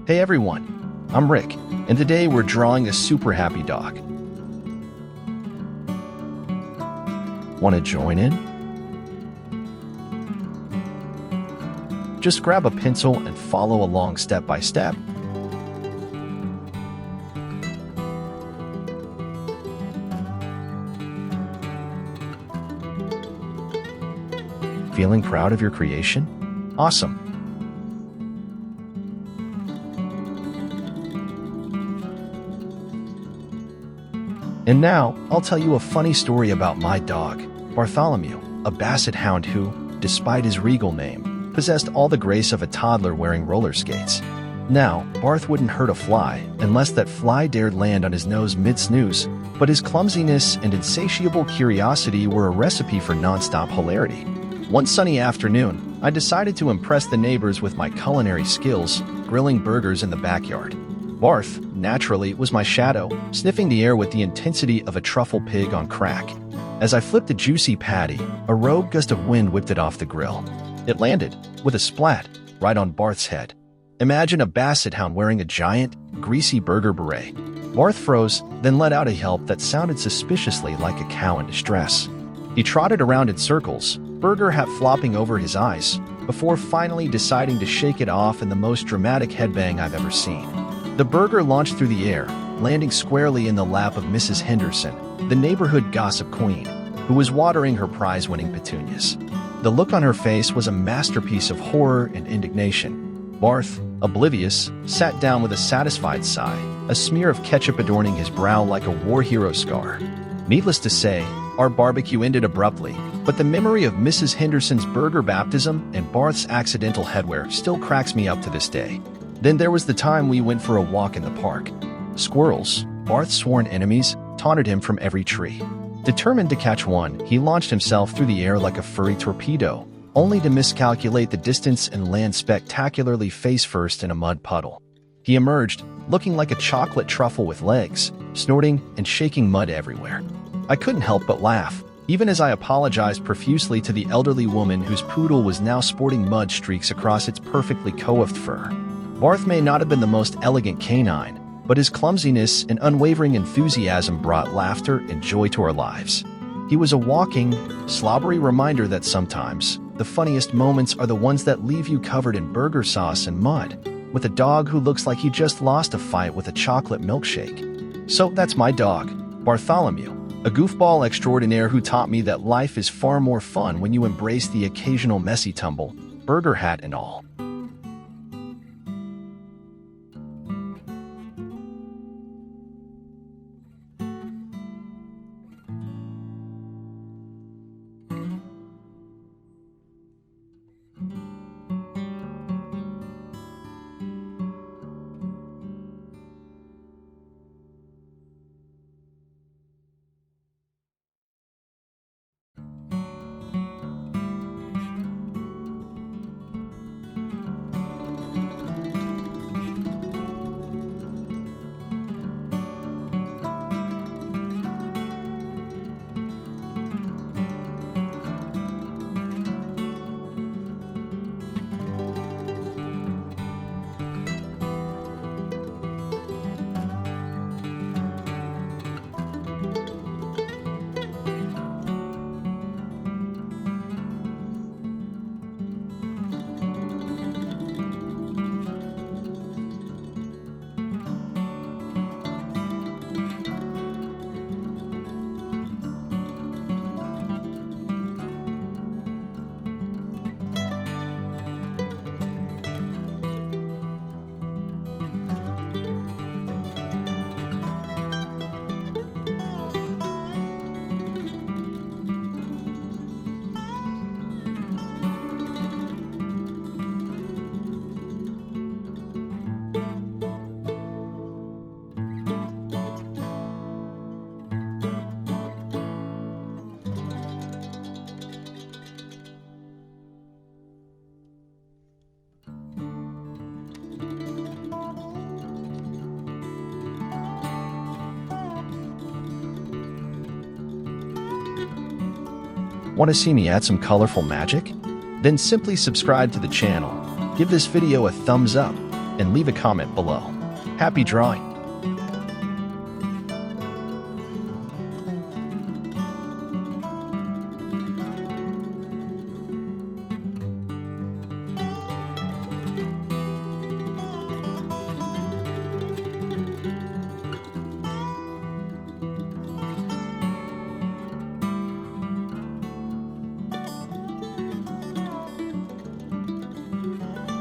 Hey everyone, I'm Rick, and today we're drawing a super happy dog. Want to join in? Just grab a pencil and follow along step by step. Feeling proud of your creation? Awesome! And now, I'll tell you a funny story about my dog, Bartholomew, a basset hound who, despite his regal name, possessed all the grace of a toddler wearing roller skates. Now, Barth wouldn't hurt a fly unless that fly dared land on his nose mid-snooze, but his clumsiness and insatiable curiosity were a recipe for non-stop hilarity. One sunny afternoon, I decided to impress the neighbors with my culinary skills, grilling burgers in the backyard. Barth, naturally, was my shadow, sniffing the air with the intensity of a truffle pig on crack. As I flipped a juicy patty, a rogue gust of wind whipped it off the grill. It landed, with a splat, right on Barth's head. Imagine a basset hound wearing a giant, greasy burger beret. Barth froze, then let out a yelp that sounded suspiciously like a cow in distress. He trotted around in circles, burger hat flopping over his eyes, before finally deciding to shake it off in the most dramatic headbang I've ever seen. The burger launched through the air, landing squarely in the lap of Mrs. Henderson, the neighborhood gossip queen, who was watering her prize-winning petunias. The look on her face was a masterpiece of horror and indignation. Barth, oblivious, sat down with a satisfied sigh, a smear of ketchup adorning his brow like a war hero scar. Needless to say, our barbecue ended abruptly, but the memory of Mrs. Henderson's burger baptism and Barth's accidental headwear still cracks me up to this day. Then there was the time we went for a walk in the park. Squirrels, Barth's sworn enemies, taunted him from every tree. Determined to catch one, he launched himself through the air like a furry torpedo, only to miscalculate the distance and land spectacularly face-first in a mud puddle. He emerged, looking like a chocolate truffle with legs, snorting and shaking mud everywhere. I couldn't help but laugh, even as I apologized profusely to the elderly woman whose poodle was now sporting mud streaks across its perfectly coiffed fur. Barth may not have been the most elegant canine, but his clumsiness and unwavering enthusiasm brought laughter and joy to our lives. He was a walking, slobbery reminder that sometimes the funniest moments are the ones that leave you covered in burger sauce and mud, with a dog who looks like he just lost a fight with a chocolate milkshake. So that's my dog, Bartholomew, a goofball extraordinaire who taught me that life is far more fun when you embrace the occasional messy tumble, burger hat and all. Want to see me add some colorful magic? Then simply subscribe to the channel, give this video a thumbs up, and leave a comment below. Happy drawing!